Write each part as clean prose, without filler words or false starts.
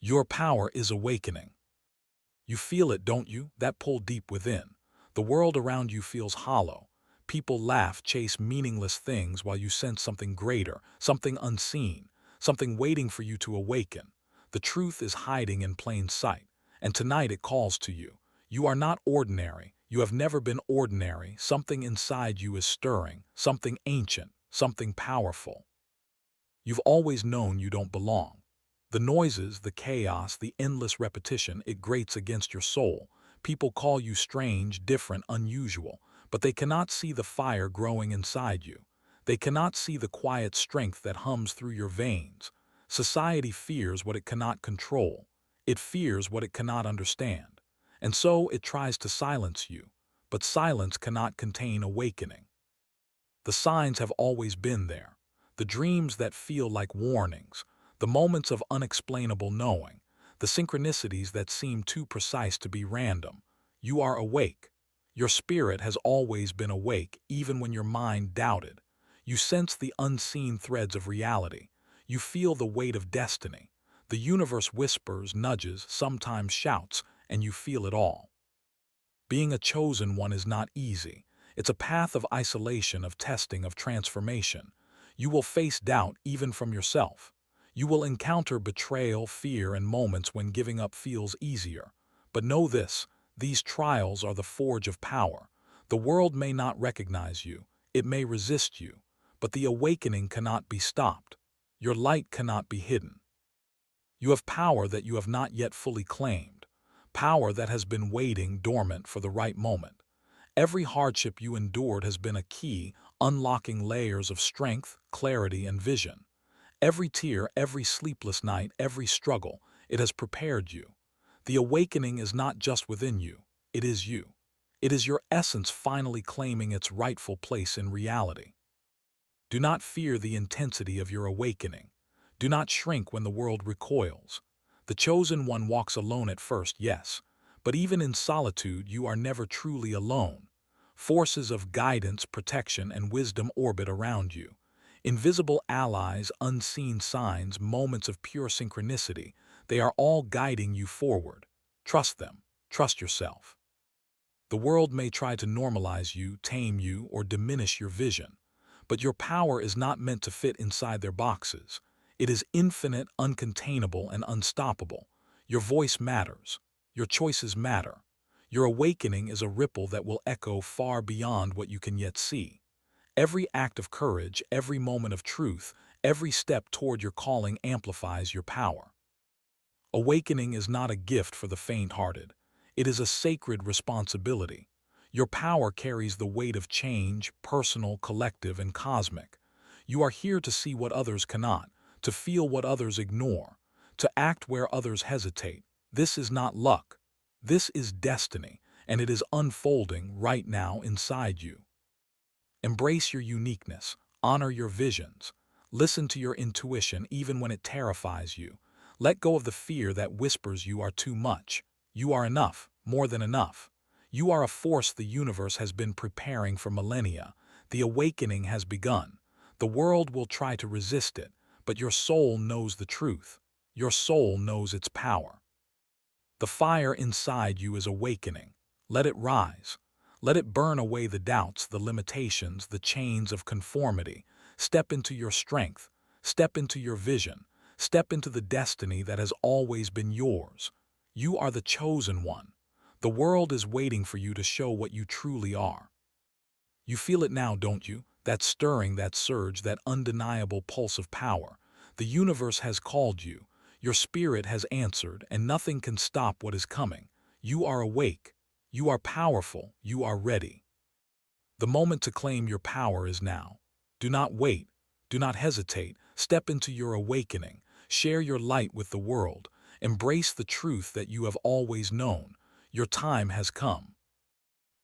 Your power is awakening. You feel it, don't you? That pull deep within. The world around you feels hollow. People laugh, chase meaningless things while you sense something greater, something unseen, something waiting for you to awaken. The truth is hiding in plain sight, and tonight it calls to you. You are not ordinary. You have never been ordinary. Something inside you is stirring, something ancient, something powerful. You've always known you don't belong. The noises, the chaos, the endless repetition, it grates against your soul. People call you strange, different, unusual, but they cannot see the fire growing inside you. They cannot see the quiet strength that hums through your veins. Society fears what it cannot control. It fears what it cannot understand. And so it tries to silence you. But silence cannot contain awakening. The signs have always been there. The dreams that feel like warnings, the moments of unexplainable knowing, the synchronicities that seem too precise to be random. You are awake. Your spirit has always been awake, even when your mind doubted. You sense the unseen threads of reality. You feel the weight of destiny. The universe whispers, nudges, sometimes shouts, and you feel it all. Being a chosen one is not easy. It's a path of isolation, of testing, of transformation. You will face doubt even from yourself. You will encounter betrayal, fear, and moments when giving up feels easier. But know this, these trials are the forge of power. The world may not recognize you, it may resist you, but the awakening cannot be stopped. Your light cannot be hidden. You have power that you have not yet fully claimed, power that has been waiting dormant for the right moment. Every hardship you endured has been a key, unlocking layers of strength, clarity, and vision. Every tear, every sleepless night, every struggle, it has prepared you. The awakening is not just within you, it is you. It is your essence finally claiming its rightful place in reality. Do not fear the intensity of your awakening. Do not shrink when the world recoils. The chosen one walks alone at first, yes, but even in solitude you are never truly alone. Forces of guidance, protection, and wisdom orbit around you. Invisible allies, unseen signs, moments of pure synchronicity, they are all guiding you forward. Trust them. Trust yourself. The world may try to normalize you, tame you, or diminish your vision, but your power is not meant to fit inside their boxes. It is infinite, uncontainable, and unstoppable. Your voice matters. Your choices matter. Your awakening is a ripple that will echo far beyond what you can yet see. Every act of courage, every moment of truth, every step toward your calling amplifies your power. Awakening is not a gift for the faint-hearted. It is a sacred responsibility. Your power carries the weight of change, personal, collective, and cosmic. You are here to see what others cannot, to feel what others ignore, to act where others hesitate. This is not luck. This is destiny, and it is unfolding right now inside you. Embrace your uniqueness, honor your visions, listen to your intuition even when it terrifies you. Let go of the fear that whispers you are too much. You are enough, more than enough. You are a force the universe has been preparing for millennia. The awakening has begun. The world will try to resist it, but your soul knows the truth. Your soul knows its power. The fire inside you is awakening. Let it rise. Let it burn away the doubts, the limitations, the chains of conformity. Step into your strength. Step into your vision. Step into the destiny that has always been yours. You are the chosen one. The world is waiting for you to show what you truly are. You feel it now, don't you? That stirring, that surge, that undeniable pulse of power. The universe has called you. Your spirit has answered, and nothing can stop what is coming. You are awake. You are powerful. You are ready. The moment to claim your power is now. Do not wait. Do not hesitate. Step into your awakening. Share your light with the world. Embrace the truth that you have always known. Your time has come.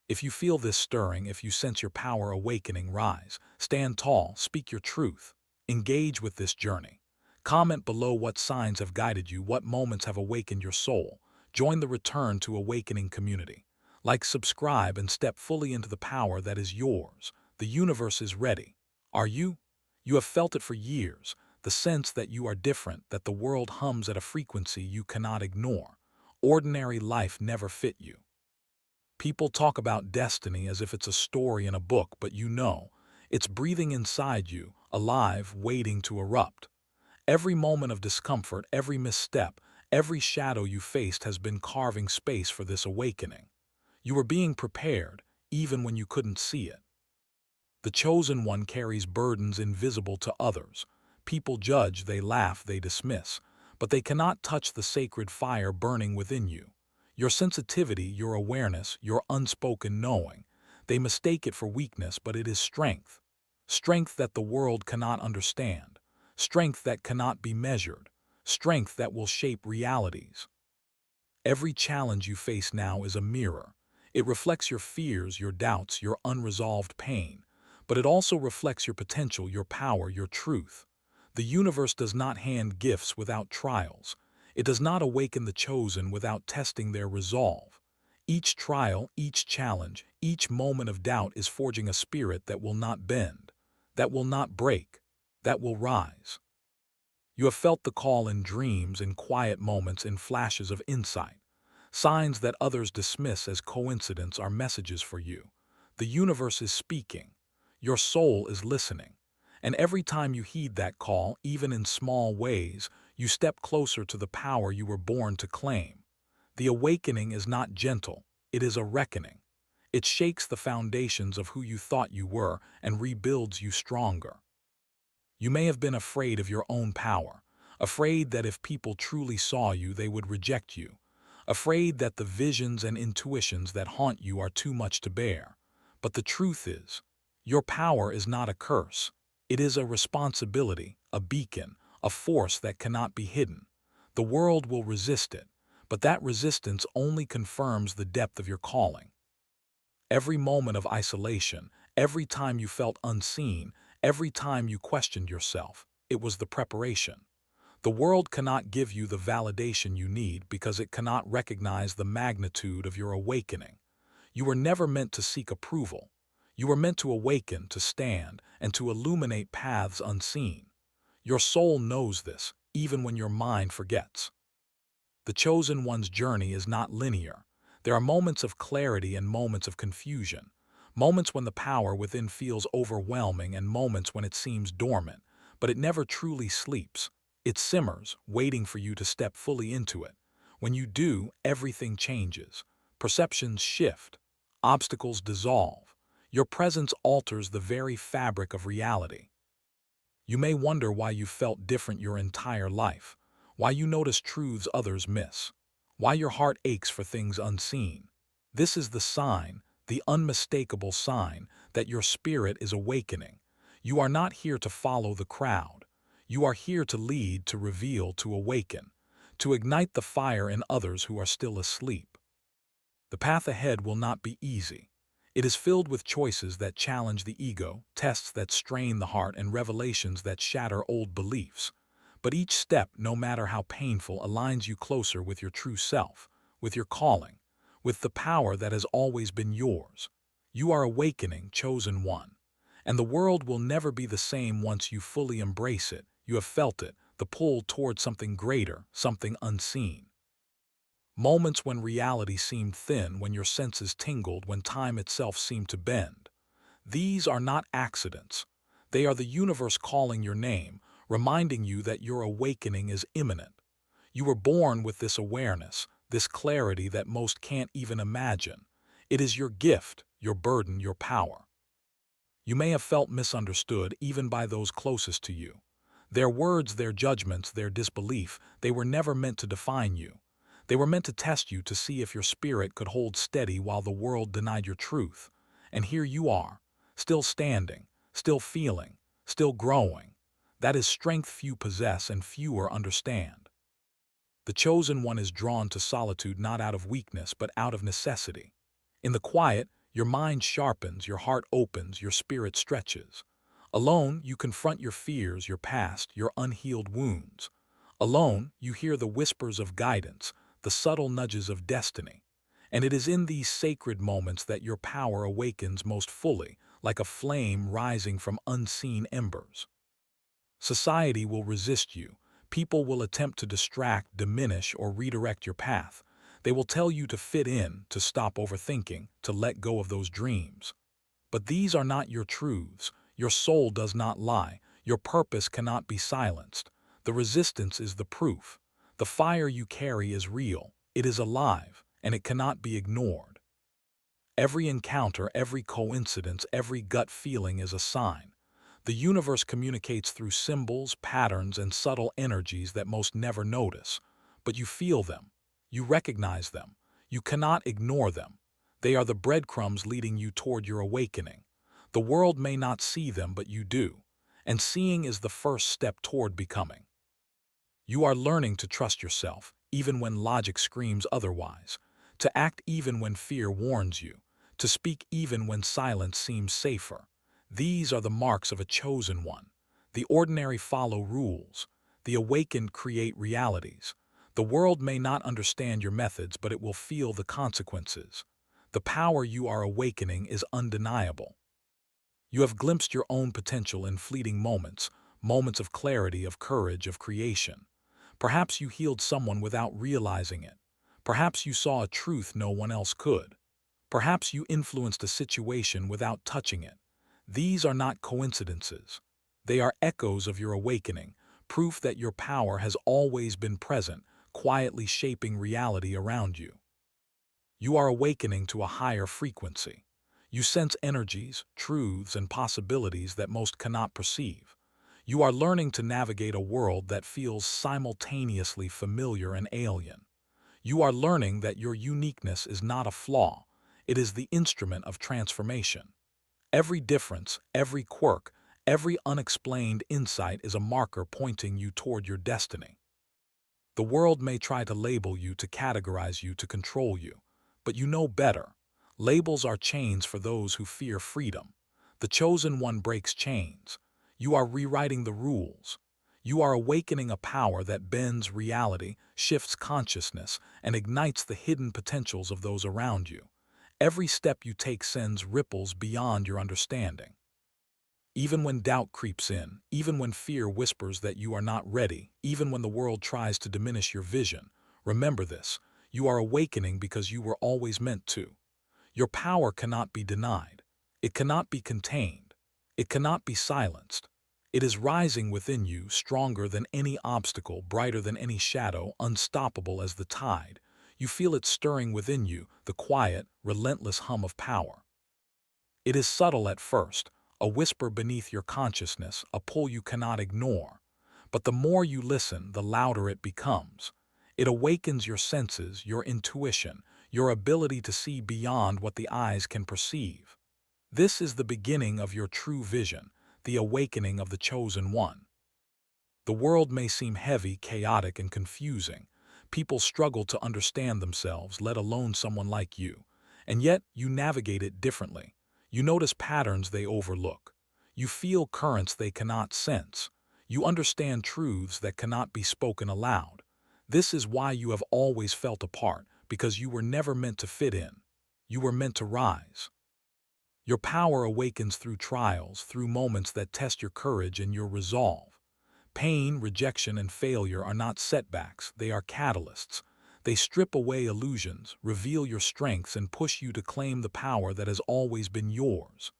If you feel this stirring, if you sense your power awakening, rise. Stand tall. Speak your truth. Engage with this journey. Comment below what signs have guided you, what moments have awakened your soul. Join the Return to Awakening community. Like, subscribe, and step fully into the power that is yours. The universe is ready. Are you? You have felt it for years. the sense that you are different, that the world hums at a frequency you cannot ignore. Ordinary life never fit you. People talk about destiny as if it's a story in a book, but you know, it's breathing inside you, alive, waiting to erupt. Every moment of discomfort, every misstep, every shadow you faced has been carving space for this awakening. You were being prepared, even when you couldn't see it. The chosen one carries burdens invisible to others. People judge, they laugh, they dismiss, but they cannot touch the sacred fire burning within you. Your sensitivity, your awareness, your unspoken knowing. They mistake it for weakness, but it is strength. Strength that the world cannot understand. Strength that cannot be measured. Strength that will shape realities. Every challenge you face now is a mirror. It reflects your fears, your doubts, your unresolved pain, but it also reflects your potential, your power, your truth. The universe does not hand gifts without trials. It does not awaken the chosen without testing their resolve. Each trial, each challenge, each moment of doubt is forging a spirit that will not bend, that will not break, that will rise. You have felt the call in dreams, in quiet moments, in flashes of insight. Signs that others dismiss as coincidence are messages for you. The universe is speaking. Your soul is listening. And every time you heed that call, even in small ways, you step closer to the power you were born to claim. The awakening is not gentle, it is a reckoning. It shakes the foundations of who you thought you were and rebuilds you stronger. You may have been afraid of your own power, afraid that if people truly saw you, they would reject you, afraid that the visions and intuitions that haunt you are too much to bear. But the truth is, your power is not a curse. It is a responsibility, a beacon, a force that cannot be hidden. The world will resist it, but that resistance only confirms the depth of your calling. Every moment of isolation, every time you felt unseen, every time you questioned yourself, it was the preparation. The world cannot give you the validation you need because it cannot recognize the magnitude of your awakening. You were never meant to seek approval. You were meant to awaken, to stand, and to illuminate paths unseen. Your soul knows this, even when your mind forgets. The chosen one's journey is not linear. There are moments of clarity and moments of confusion, moments when the power within feels overwhelming and moments when it seems dormant, but it never truly sleeps. It simmers, waiting for you to step fully into it. When you do, everything changes. Perceptions shift. Obstacles dissolve. Your presence alters the very fabric of reality. You may wonder why you felt different your entire life, why you notice truths others miss, why your heart aches for things unseen. This is the sign, the unmistakable sign, that your spirit is awakening. You are not here to follow the crowd. You are here to lead, to reveal, to awaken, to ignite the fire in others who are still asleep. The path ahead will not be easy. It is filled with choices that challenge the ego, tests that strain the heart, and revelations that shatter old beliefs. But each step, no matter how painful, aligns you closer with your true self, with your calling, with the power that has always been yours. You are awakening, chosen one. And the world will never be the same once you fully embrace it. You have felt it, the pull toward something greater, something unseen. Moments when reality seemed thin, when your senses tingled, when time itself seemed to bend. These are not accidents. They are the universe calling your name, reminding you that your awakening is imminent. You were born with this awareness, this clarity that most can't even imagine. It is your gift, your burden, your power. You may have felt misunderstood even by those closest to you. Their words, their judgments, their disbelief, they were never meant to define you. They were meant to test you, to see if your spirit could hold steady while the world denied your truth. And here you are, still standing, still feeling, still growing. That is strength few possess and fewer understand. The chosen one is drawn to solitude not out of weakness but out of necessity. In the quiet, your mind sharpens, your heart opens, your spirit stretches. Alone, you confront your fears, your past, your unhealed wounds. Alone, you hear the whispers of guidance, the subtle nudges of destiny. And it is in these sacred moments that your power awakens most fully, like a flame rising from unseen embers. Society will resist you. People will attempt to distract, diminish, or redirect your path. They will tell you to fit in, to stop overthinking, to let go of those dreams. But these are not your truths. Your soul does not lie. Your purpose cannot be silenced. The resistance is the proof. The fire you carry is real. It is alive, and it cannot be ignored. Every encounter, every coincidence, every gut feeling is a sign. The universe communicates through symbols, patterns, and subtle energies that most never notice. But you feel them. You recognize them. You cannot ignore them. They are the breadcrumbs leading you toward your awakening. The world may not see them, but you do. And seeing is the first step toward becoming. You are learning to trust yourself, even when logic screams otherwise, to act even when fear warns you, to speak even when silence seems safer. These are the marks of a chosen one. The ordinary follow rules. The awakened create realities. The world may not understand your methods, but it will feel the consequences. The power you are awakening is undeniable. You have glimpsed your own potential in fleeting moments, moments of clarity, of courage, of creation. Perhaps you healed someone without realizing it. Perhaps you saw a truth no one else could. Perhaps you influenced a situation without touching it. These are not coincidences. They are echoes of your awakening, proof that your power has always been present, quietly shaping reality around you. You are awakening to a higher frequency. You sense energies, truths, and possibilities that most cannot perceive. You are learning to navigate a world that feels simultaneously familiar and alien. You are learning that your uniqueness is not a flaw. It is the instrument of transformation. Every difference, every quirk, every unexplained insight is a marker pointing you toward your destiny. The world may try to label you, to categorize you, to control you. But you know better. Labels are chains for those who fear freedom. The chosen one breaks chains. You are rewriting the rules. You are awakening a power that bends reality, shifts consciousness, and ignites the hidden potentials of those around you. Every step you take sends ripples beyond your understanding. Even when doubt creeps in, even when fear whispers that you are not ready, even when the world tries to diminish your vision, remember this: you are awakening because you were always meant to. Your power cannot be denied. It cannot be contained. It cannot be silenced. It is rising within you, stronger than any obstacle, brighter than any shadow, unstoppable as the tide. You feel it stirring within you, the quiet, relentless hum of power. It is subtle at first, a whisper beneath your consciousness, a pull you cannot ignore. But the more you listen, the louder it becomes. It awakens your senses, your intuition, your ability to see beyond what the eyes can perceive. This is the beginning of your true vision, the awakening of the chosen one. The world may seem heavy, chaotic, and confusing. People struggle to understand themselves, let alone someone like you. And yet, you navigate it differently. You notice patterns they overlook. You feel currents they cannot sense. You understand truths that cannot be spoken aloud. This is why you have always felt apart, because you were never meant to fit in. You were meant to rise. Your power awakens through trials, through moments that test your courage and your resolve. Pain, rejection, and failure are not setbacks, they are catalysts. They strip away illusions, reveal your strengths, and push you to claim the power that has always been yours.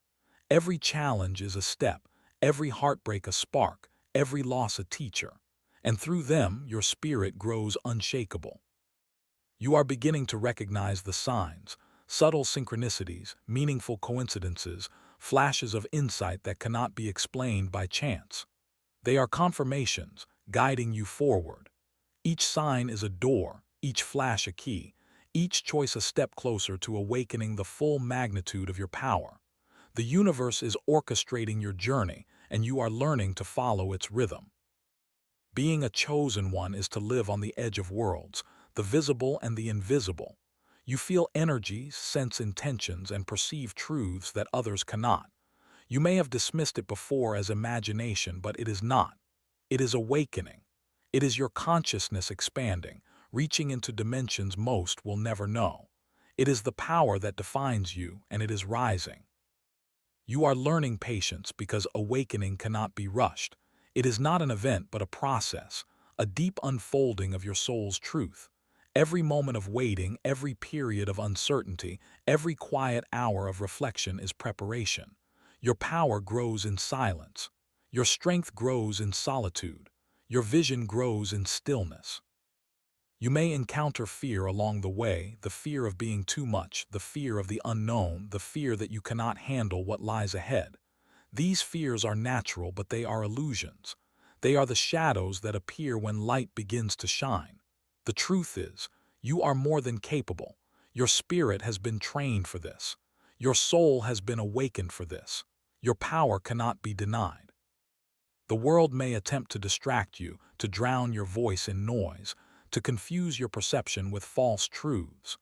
Every challenge is a step, every heartbreak a spark, every loss a teacher. And through them, your spirit grows unshakable. You are beginning to recognize the signs, subtle synchronicities, meaningful coincidences, flashes of insight that cannot be explained by chance. They are confirmations, guiding you forward. Each sign is a door, each flash a key, each choice a step closer to awakening the full magnitude of your power. The universe is orchestrating your journey, and you are learning to follow its rhythm. Being a chosen one is to live on the edge of worlds, the visible and the invisible. You feel energies, sense intentions, and perceive truths that others cannot. You may have dismissed it before as imagination, but it is not. It is awakening. It is your consciousness expanding, reaching into dimensions most will never know. It is the power that defines you, and it is rising. You are learning patience because awakening cannot be rushed. It is not an event but a process, a deep unfolding of your soul's truth. Every moment of waiting, every period of uncertainty, every quiet hour of reflection is preparation. Your power grows in silence. Your strength grows in solitude. Your vision grows in stillness. You may encounter fear along the way, the fear of being too much, the fear of the unknown, the fear that you cannot handle what lies ahead. These fears are natural, but they are illusions. They are the shadows that appear when light begins to shine. The truth is, you are more than capable. Your spirit has been trained for this. Your soul has been awakened for this. Your power cannot be denied. The world may attempt to distract you, to drown your voice in noise, to confuse your perception with false truths.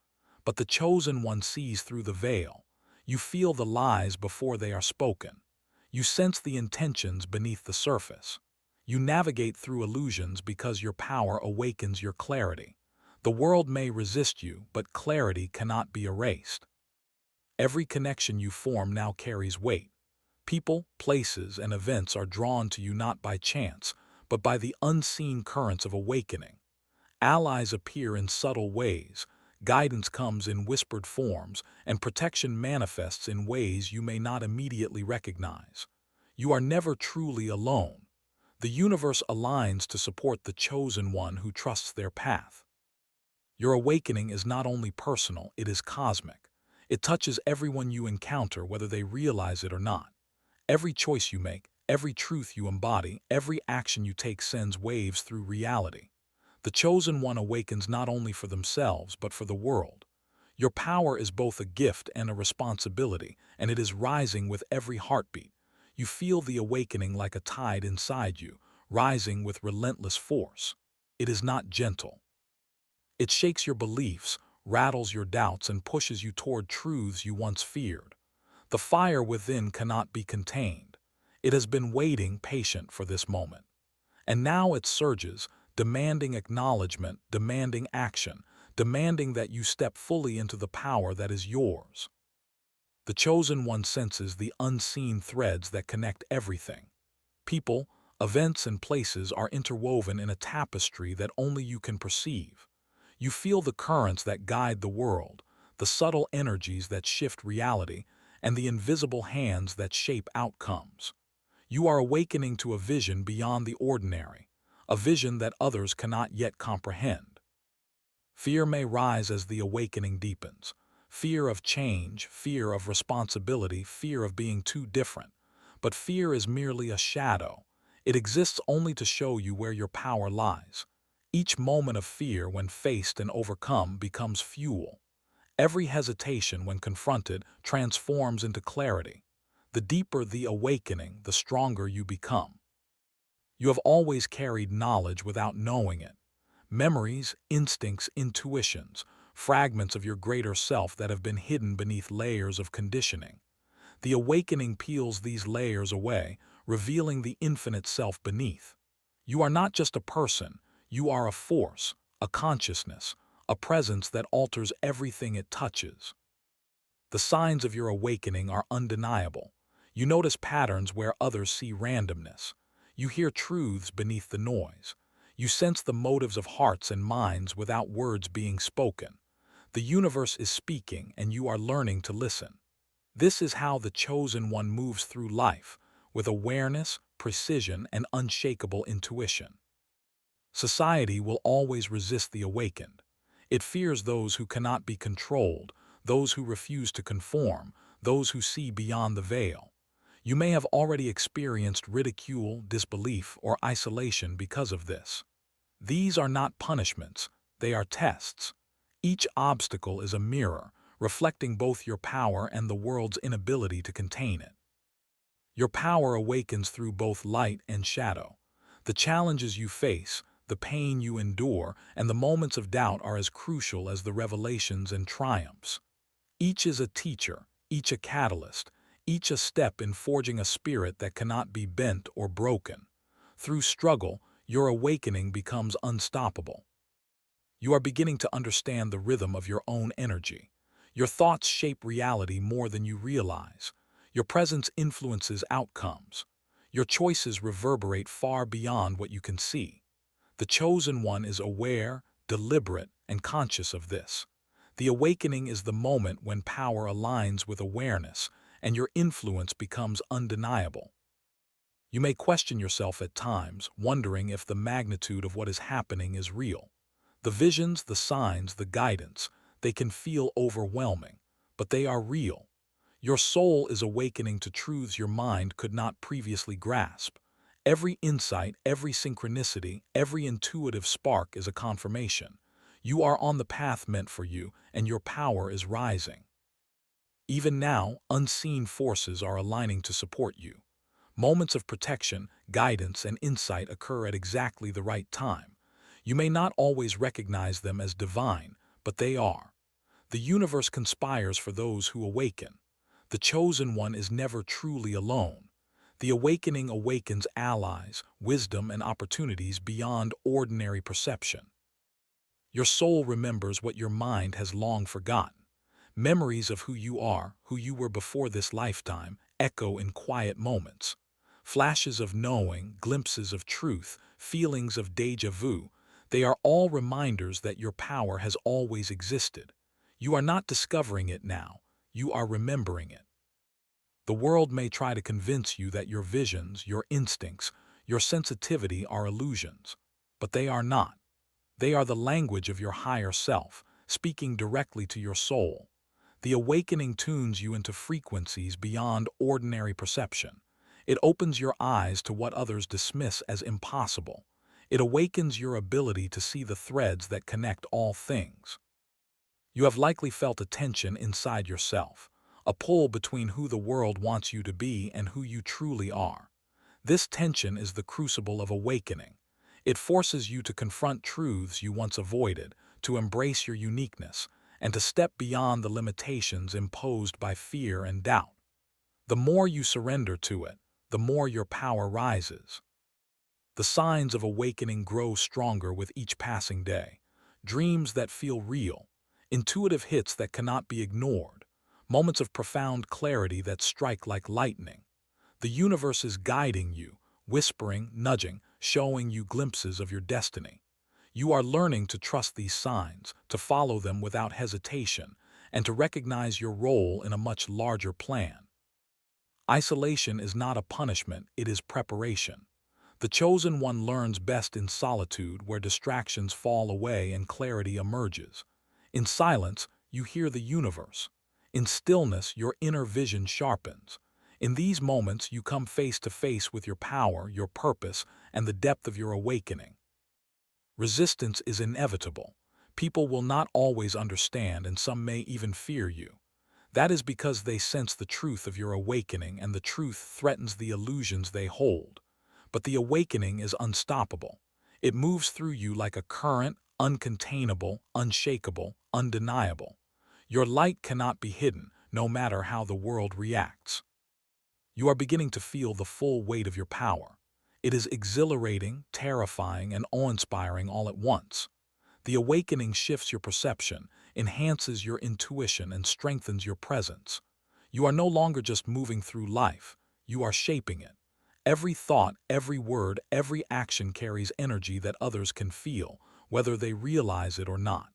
But the chosen one sees through the veil. You feel the lies before they are spoken. You sense the intentions beneath the surface. You navigate through illusions because your power awakens your clarity. The world may resist you, but clarity cannot be erased. Every connection you form now carries weight. People, places, and events are drawn to you not by chance, but by the unseen currents of awakening. Allies appear in subtle ways, guidance comes in whispered forms, and protection manifests in ways you may not immediately recognize. You are never truly alone. The universe aligns to support the chosen one who trusts their path. Your awakening is not only personal, it is cosmic. It touches everyone you encounter, whether they realize it or not. Every choice you make, every truth you embody, every action you take sends waves through reality. The chosen one awakens not only for themselves, but for the world. Your power is both a gift and a responsibility, and it is rising with every heartbeat. You feel the awakening like a tide inside you, rising with relentless force. It is not gentle. It shakes your beliefs, rattles your doubts, and pushes you toward truths you once feared. The fire within cannot be contained. It has been waiting patient for this moment. And now it surges, demanding acknowledgement, demanding action, demanding that you step fully into the power that is yours. The chosen one senses the unseen threads that connect everything. People, events, and places are interwoven in a tapestry that only you can perceive. You feel the currents that guide the world, the subtle energies that shift reality, and the invisible hands that shape outcomes. You are awakening to a vision beyond the ordinary, a vision that others cannot yet comprehend. Fear may rise as the awakening deepens. Fear of change, fear of responsibility, fear of being too different. But fear is merely a shadow. It exists only to show you where your power lies. Each moment of fear, when faced and overcome, becomes fuel. Every hesitation, when confronted, transforms into clarity. The deeper the awakening, the stronger you become. You have always carried knowledge without knowing it. Memories, instincts, intuitions, fragments of your greater self that have been hidden beneath layers of conditioning. The awakening peels these layers away, revealing the infinite self beneath. You are not just a person, you are a force, a consciousness, a presence that alters everything it touches. The signs of your awakening are undeniable. You notice patterns where others see randomness. You hear truths beneath the noise. You sense the motives of hearts and minds without words being spoken. The universe is speaking, and you are learning to listen. This is how the chosen one moves through life, with awareness, precision, and unshakable intuition. Society will always resist the awakened. It fears those who cannot be controlled, those who refuse to conform, those who see beyond the veil. You may have already experienced ridicule, disbelief, or isolation because of this. These are not punishments, they are tests. Each obstacle is a mirror, reflecting both your power and the world's inability to contain it. Your power awakens through both light and shadow. The challenges you face, the pain you endure, and the moments of doubt are as crucial as the revelations and triumphs. Each is a teacher, each a catalyst, each a step in forging a spirit that cannot be bent or broken. Through struggle, your awakening becomes unstoppable. You are beginning to understand the rhythm of your own energy. Your thoughts shape reality more than you realize. Your presence influences outcomes. Your choices reverberate far beyond what you can see. The chosen one is aware, deliberate, and conscious of this. The awakening is the moment when power aligns with awareness and your influence becomes undeniable. You may question yourself at times, wondering if the magnitude of what is happening is real. The visions, the signs, the guidance, they can feel overwhelming, but they are real. Your soul is awakening to truths your mind could not previously grasp. Every insight, every synchronicity, every intuitive spark is a confirmation. You are on the path meant for you, and your power is rising. Even now, unseen forces are aligning to support you. Moments of protection, guidance, and insight occur at exactly the right time. You may not always recognize them as divine, but they are. The universe conspires for those who awaken. The chosen one is never truly alone. The awakening awakens allies, wisdom, and opportunities beyond ordinary perception. Your soul remembers what your mind has long forgotten. Memories of who you are, who you were before this lifetime, echo in quiet moments. Flashes of knowing, glimpses of truth, feelings of déjà vu, they are all reminders that your power has always existed. You are not discovering it now, you are remembering it. The world may try to convince you that your visions, your instincts, your sensitivity are illusions, but they are not. They are the language of your higher self, speaking directly to your soul. The awakening tunes you into frequencies beyond ordinary perception. It opens your eyes to what others dismiss as impossible. It awakens your ability to see the threads that connect all things. You have likely felt a tension inside yourself, a pull between who the world wants you to be and who you truly are. This tension is the crucible of awakening. It forces you to confront truths you once avoided, to embrace your uniqueness, and to step beyond the limitations imposed by fear and doubt. The more you surrender to it, the more your power rises. The signs of awakening grow stronger with each passing day. Dreams that feel real, intuitive hits that cannot be ignored, moments of profound clarity that strike like lightning. The universe is guiding you, whispering, nudging, showing you glimpses of your destiny. You are learning to trust these signs, to follow them without hesitation, and to recognize your role in a much larger plan. Isolation is not a punishment, it is preparation. The chosen one learns best in solitude, where distractions fall away and clarity emerges. In silence, you hear the universe. In stillness, your inner vision sharpens. In these moments, you come face to face with your power, your purpose, and the depth of your awakening. Resistance is inevitable. People will not always understand, and some may even fear you. That is because they sense the truth of your awakening, and the truth threatens the illusions they hold. But the awakening is unstoppable. It moves through you like a current, uncontainable, unshakable, undeniable. Your light cannot be hidden, no matter how the world reacts. You are beginning to feel the full weight of your power. It is exhilarating, terrifying, and awe-inspiring all at once. The awakening shifts your perception, enhances your intuition, and strengthens your presence. You are no longer just moving through life, you are shaping it. Every thought, every word, every action carries energy that others can feel, whether they realize it or not.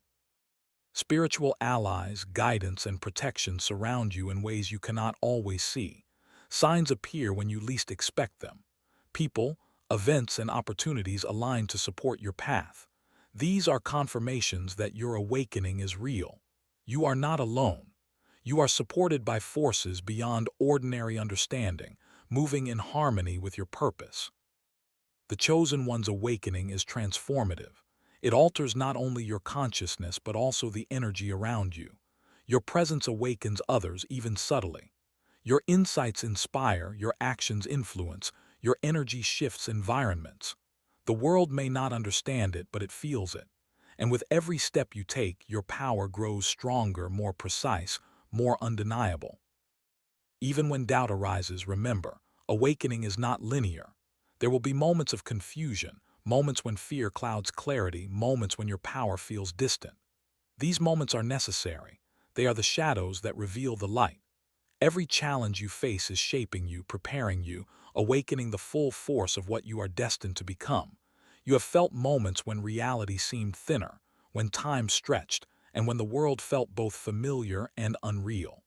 Spiritual allies, guidance, and protection surround you in ways you cannot always see. Signs appear when you least expect them. People, events, and opportunities align to support your path. These are confirmations that your awakening is real. You are not alone. You are supported by forces beyond ordinary understanding, moving in harmony with your purpose. The chosen one's awakening is transformative. It alters not only your consciousness but also the energy around you. Your presence awakens others even subtly. Your insights inspire, your actions influence, your energy shifts environments. The world may not understand it, but it feels it. And with every step you take, your power grows stronger, more precise, more undeniable. Even when doubt arises, remember, awakening is not linear. There will be moments of confusion, moments when fear clouds clarity, moments when your power feels distant. These moments are necessary. They are the shadows that reveal the light. Every challenge you face is shaping you, preparing you, awakening the full force of what you are destined to become. You have felt moments when reality seemed thinner, when time stretched, and when the world felt both familiar and unreal.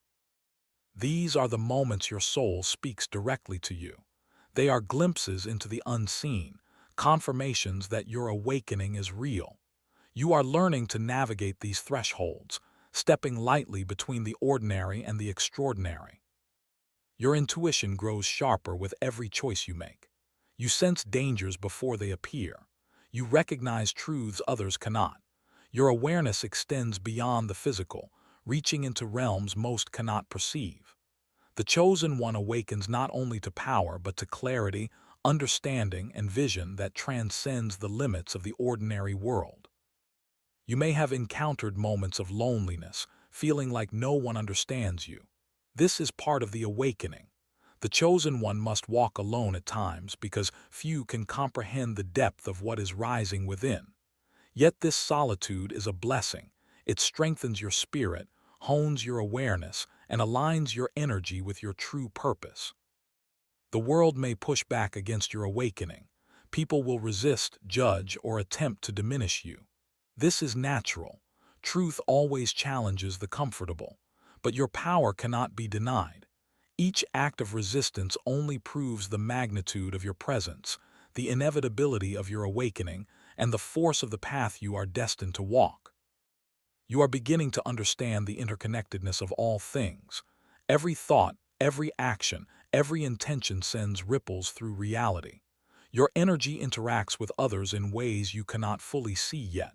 These are the moments your soul speaks directly to you. They are glimpses into the unseen, confirmations that your awakening is real. You are learning to navigate these thresholds, stepping lightly between the ordinary and the extraordinary. Your intuition grows sharper with every choice you make. You sense dangers before they appear. You recognize truths others cannot. Your awareness extends beyond the physical, reaching into realms most cannot perceive. The chosen one awakens not only to power but to clarity, understanding, and vision that transcends the limits of the ordinary world. You may have encountered moments of loneliness, feeling like no one understands you. This is part of the awakening. The chosen one must walk alone at times because few can comprehend the depth of what is rising within. Yet this solitude is a blessing. It strengthens your spirit, hones your awareness, and aligns your energy with your true purpose. The world may push back against your awakening. People will resist, judge, or attempt to diminish you. This is natural. Truth always challenges the comfortable, but your power cannot be denied. Each act of resistance only proves the magnitude of your presence, the inevitability of your awakening, and the force of the path you are destined to walk. You are beginning to understand the interconnectedness of all things. Every thought, every action, every intention sends ripples through reality. Your energy interacts with others in ways you cannot fully see yet.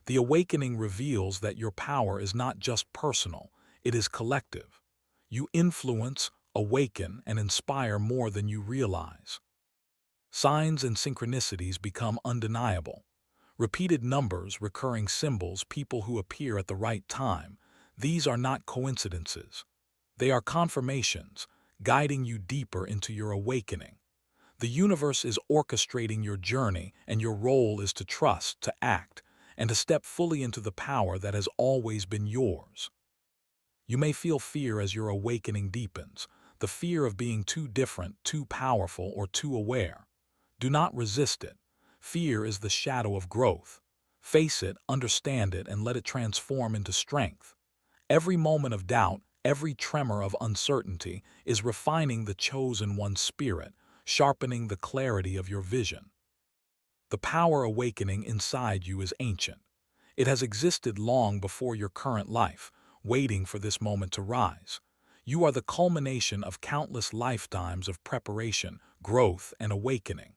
The awakening reveals that your power is not just personal, it is collective. You influence, awaken, and inspire more than you realize. Signs and synchronicities become undeniable. Repeated numbers, recurring symbols, people who appear at the right time, these are not coincidences. They are confirmations, guiding you deeper into your awakening. The universe is orchestrating your journey, and your role is to trust, to act, and to step fully into the power that has always been yours. You may feel fear as your awakening deepens, the fear of being too different, too powerful, or too aware. Do not resist it. Fear is the shadow of growth. Face it, understand it, and let it transform into strength. Every moment of doubt, every tremor of uncertainty is refining the chosen one's spirit, sharpening the clarity of your vision. The power awakening inside you is ancient. It has existed long before your current life, waiting for this moment to rise. You are the culmination of countless lifetimes of preparation, growth, and awakening.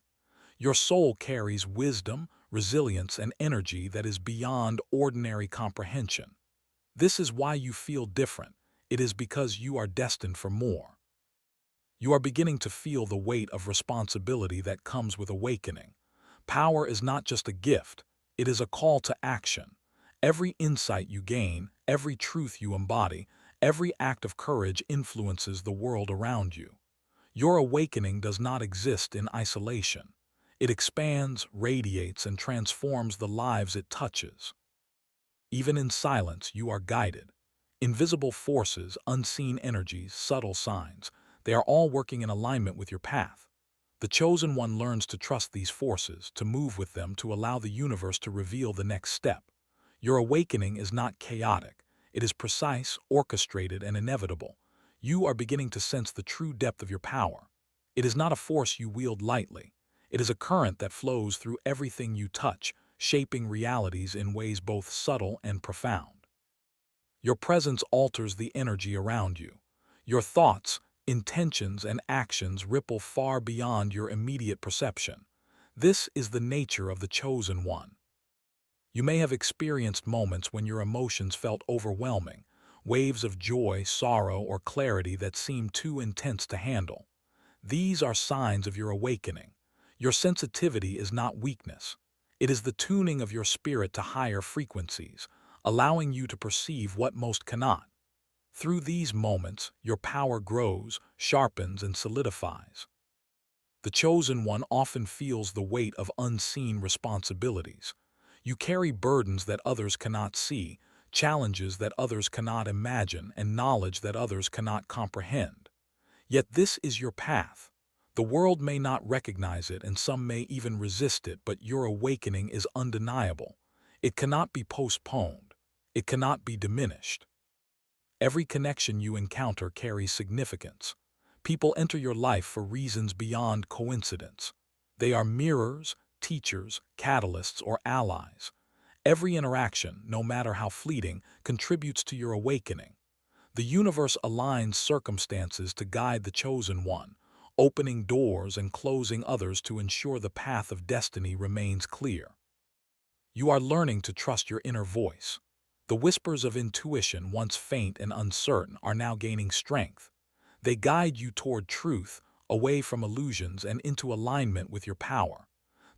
Your soul carries wisdom, resilience, and energy that is beyond ordinary comprehension. This is why you feel different. It is because you are destined for more. You are beginning to feel the weight of responsibility that comes with awakening. Power is not just a gift, it is a call to action. Every insight you gain, every truth you embody, every act of courage influences the world around you. Your awakening does not exist in isolation. It expands, radiates, and transforms the lives it touches. Even in silence, you are guided. Invisible forces, unseen energies, subtle signs, they are all working in alignment with your path. The chosen one learns to trust these forces, to move with them, to allow the universe to reveal the next step. Your awakening is not chaotic. It is precise, orchestrated, and inevitable. You are beginning to sense the true depth of your power. It is not a force you wield lightly. It is a current that flows through everything you touch, shaping realities in ways both subtle and profound. Your presence alters the energy around you. Your thoughts, intentions, and actions ripple far beyond your immediate perception. This is the nature of the chosen one. You may have experienced moments when your emotions felt overwhelming, waves of joy, sorrow, or clarity that seemed too intense to handle. These are signs of your awakening. Your sensitivity is not weakness. It is the tuning of your spirit to higher frequencies, allowing you to perceive what most cannot. Through these moments, your power grows, sharpens, and solidifies. The chosen one often feels the weight of unseen responsibilities. You carry burdens that others cannot see, challenges that others cannot imagine, and knowledge that others cannot comprehend. Yet this is your path. The world may not recognize it, and some may even resist it, but your awakening is undeniable. It cannot be postponed. It cannot be diminished. Every connection you encounter carries significance. People enter your life for reasons beyond coincidence. They are mirrors, teachers, catalysts, or allies. Every interaction, no matter how fleeting, contributes to your awakening. The universe aligns circumstances to guide the chosen one, opening doors and closing others to ensure the path of destiny remains clear. You are learning to trust your inner voice. The whispers of intuition, once faint and uncertain, are now gaining strength. They guide you toward truth, away from illusions and into alignment with your power.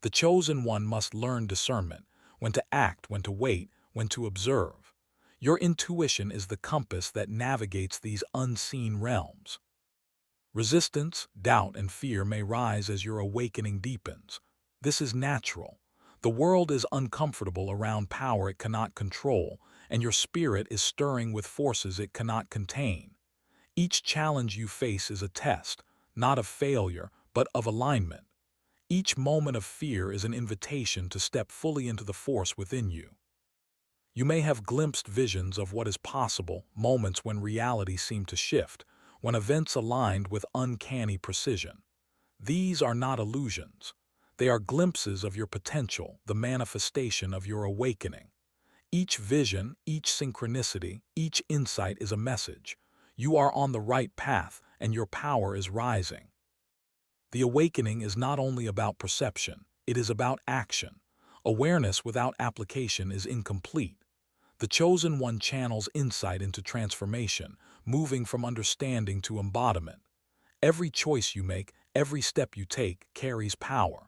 The chosen one must learn discernment, when to act, when to wait, when to observe. Your intuition is the compass that navigates these unseen realms. Resistance, doubt, and fear may rise as your awakening deepens. This is natural. The world is uncomfortable around power it cannot control, and your spirit is stirring with forces it cannot contain. Each challenge you face is a test, not of failure, but of alignment. Each moment of fear is an invitation to step fully into the force within you. You may have glimpsed visions of what is possible, moments when reality seemed to shift, when events aligned with uncanny precision. These are not illusions. They are glimpses of your potential, the manifestation of your awakening. Each vision, each synchronicity, each insight is a message. You are on the right path, and your power is rising. The awakening is not only about perception, it is about action. Awareness without application is incomplete. The chosen one channels insight into transformation, moving from understanding to embodiment. Every choice you make, every step you take, carries power.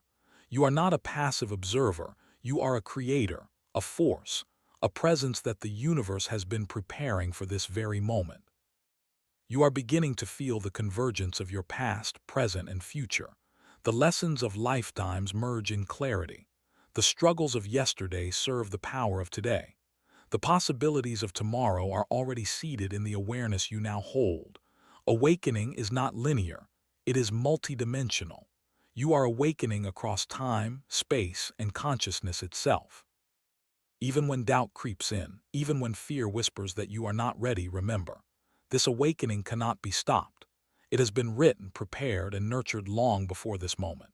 You are not a passive observer, you are a creator, a force, a presence that the universe has been preparing for this very moment. You are beginning to feel the convergence of your past, present, and future. The lessons of lifetimes merge in clarity. The struggles of yesterday serve the power of today. The possibilities of tomorrow are already seated in the awareness you now hold. Awakening is not linear. It is multidimensional. You are awakening across time, space, and consciousness itself. Even when doubt creeps in, even when fear whispers that you are not ready, remember, this awakening cannot be stopped. It has been written, prepared, and nurtured long before this moment.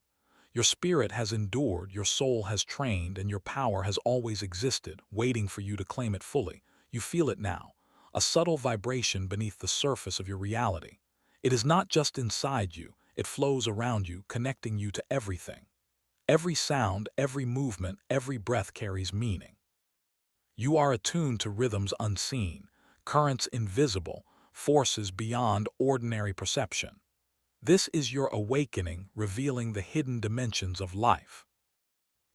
Your spirit has endured, your soul has trained, and your power has always existed, waiting for you to claim it fully. You feel it now, a subtle vibration beneath the surface of your reality. It is not just inside you, it flows around you, connecting you to everything. Every sound, every movement, every breath carries meaning. You are attuned to rhythms unseen, currents invisible, forces beyond ordinary perception. This is your awakening, revealing the hidden dimensions of life.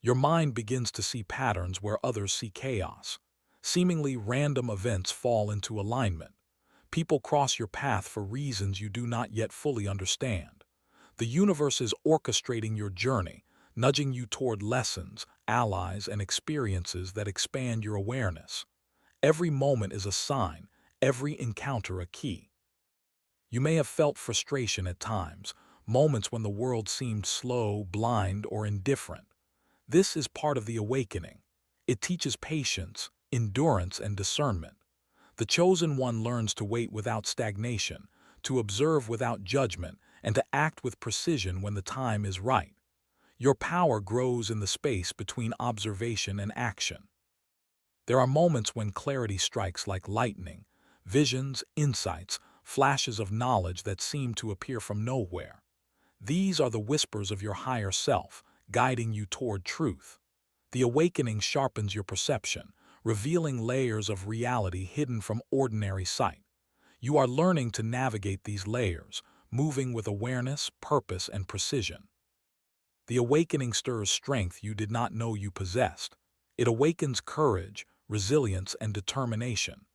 Your mind begins to see patterns where others see chaos. Seemingly random events fall into alignment. People cross your path for reasons you do not yet fully understand. The universe is orchestrating your journey, nudging you toward lessons, allies, and experiences that expand your awareness. Every moment is a sign, every encounter a key. You may have felt frustration at times, moments when the world seemed slow, blind, or indifferent. This is part of the awakening. It teaches patience, endurance, and discernment. The chosen one learns to wait without stagnation, to observe without judgment, and to act with precision when the time is right. Your power grows in the space between observation and action. There are moments when clarity strikes like lightning, visions, insights, flashes of knowledge that seem to appear from nowhere. These are the whispers of your higher self, guiding you toward truth. The awakening sharpens your perception, revealing layers of reality hidden from ordinary sight. You are learning to navigate these layers, moving with awareness, purpose, and precision. The awakening stirs strength you did not know you possessed. It awakens courage, resilience, and determination.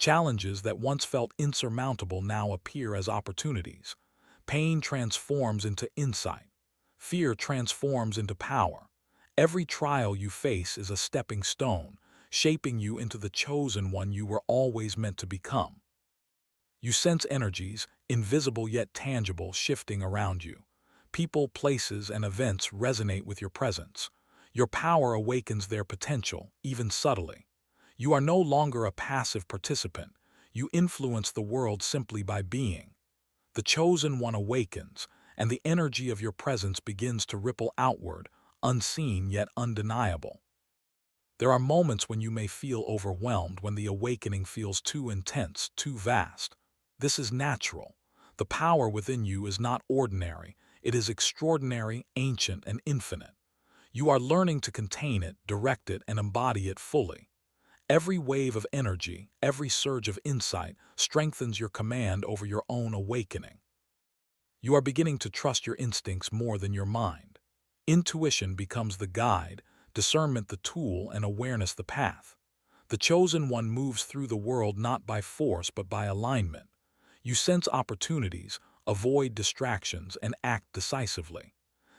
Challenges that once felt insurmountable now appear as opportunities. Pain transforms into insight. Fear transforms into power. Every trial you face is a stepping stone, shaping you into the chosen one you were always meant to become. You sense energies, invisible yet tangible, shifting around you. People, places, and events resonate with your presence. Your power awakens their potential, even subtly. You are no longer a passive participant. You influence the world simply by being. The chosen one awakens, and the energy of your presence begins to ripple outward, unseen yet undeniable. There are moments when you may feel overwhelmed, when the awakening feels too intense, too vast. This is natural. The power within you is not ordinary. It is extraordinary, ancient, and infinite. You are learning to contain it, direct it, and embody it fully. Every wave of energy, every surge of insight strengthens your command over your own awakening. You are beginning to trust your instincts more than your mind. Intuition becomes the guide, discernment the tool, and awareness the path. The chosen one moves through the world not by force but by alignment. You sense opportunities, avoid distractions, and act decisively.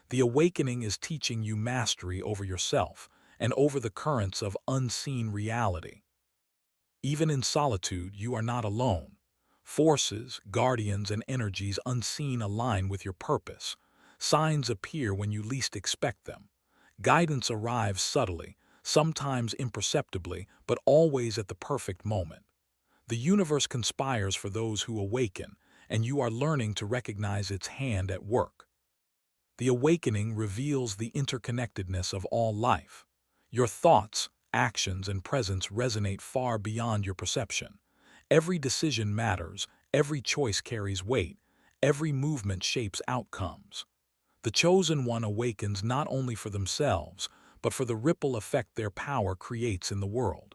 The awakening is teaching you mastery over yourself and over the currents of unseen reality. Even in solitude, you are not alone. Forces, guardians, and energies unseen align with your purpose. Signs appear when you least expect them. Guidance arrives subtly, sometimes imperceptibly, but always at the perfect moment. The universe conspires for those who awaken, and you are learning to recognize its hand at work. The awakening reveals the interconnectedness of all life. Your thoughts, actions, and presence resonate far beyond your perception. Every decision matters, every choice carries weight, every movement shapes outcomes. The chosen one awakens not only for themselves, but for the ripple effect their power creates in the world.